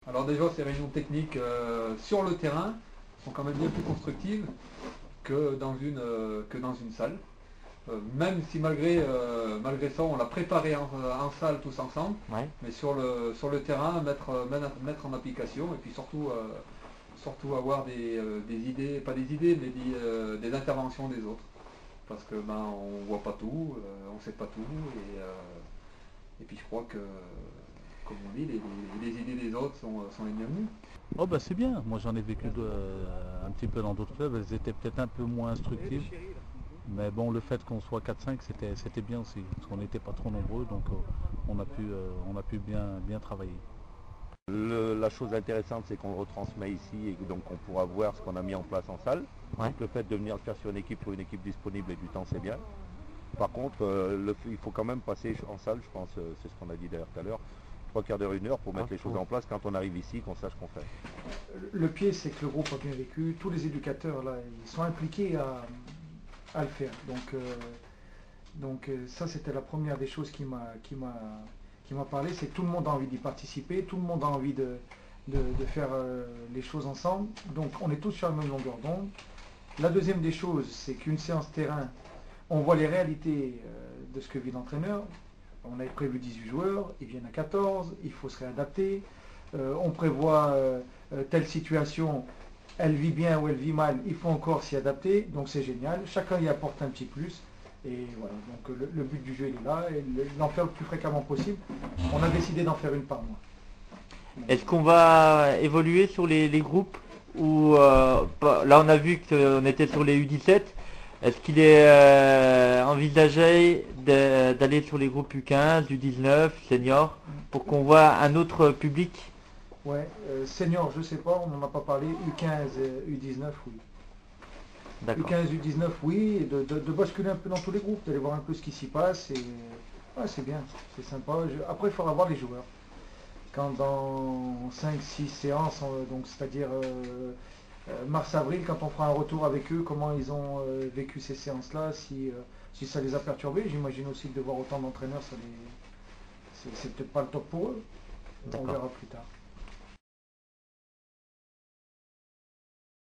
Alors déjà, ces réunions techniques sur le terrain sont quand même bien plus constructives que dans une salle. Même si malgré ça, on l'a préparé en salle tous ensemble, Ouais. mais sur le terrain, mettre en application et puis surtout avoir des idées, pas des idées, mais des interventions des autres. Parce que ben, on voit pas tout, on sait pas tout, et puis je crois que, comme on dit, les idées des autres sont les bienvenues. Oh bah c'est bien, moi j'en ai vécu un petit peu dans d'autres clubs, elles étaient peut-être un peu moins instructives. Mais bon, le fait qu'on soit 4-5, c'était bien aussi, parce qu'on n'était pas trop nombreux, donc on a pu bien travailler. La chose intéressante, c'est qu'on le retransmet ici et donc on pourra voir ce qu'on a mis en place en salle. Ouais. Donc le fait de venir le faire sur une équipe pour une équipe disponible et du temps, c'est bien. Par contre, il faut quand même passer en salle, je pense, c'est ce qu'on a dit d'ailleurs tout à l'heure, 3/4 d'heure, 1 heure pour mettre les choses en place quand on arrive ici, qu'on sache qu'on fait. Le pied, c'est que le groupe a bien vécu, tous les éducateurs là, ils sont impliqués à le faire. Donc ça, c'était la première des choses qui m'a parlé, c'est que tout le monde a envie d'y participer, tout le monde a envie de faire les choses ensemble. Donc on est tous sur la même longueur d'onde. La deuxième des choses, c'est qu'une séance terrain, on voit les réalités de ce que vit l'entraîneur. On avait prévu 18 joueurs, ils viennent à 14, il faut se réadapter. On prévoit telle situation, elle vit bien ou elle vit mal, il faut encore s'y adapter, donc c'est génial. Chacun y apporte un petit plus. Et voilà, donc le but du jeu il est là, et l'en faire le plus fréquemment possible. On a décidé d'en faire une par mois. Est-ce qu'on va évoluer sur les groupes ou là on a vu qu'on était sur les U17. Est-ce qu'il est envisagé d'aller sur les groupes U15, U19, senior, pour qu'on voit un autre public? Ouais, senior je sais pas, on n'en a pas parlé, U15 et U19 oui. D'accord. U15, U19 oui, et de basculer un peu dans tous les groupes, d'aller voir un peu ce qui s'y passe, et ouais, c'est bien, c'est sympa. Après il faudra voir les joueurs. Quand dans 5-6 séances, donc c'est-à-dire mars-avril, quand on fera un retour avec eux, comment ils ont vécu ces séances-là, si ça les a perturbés, j'imagine aussi que de voir autant d'entraîneurs, c'est peut-être pas le top pour eux. On verra plus tard.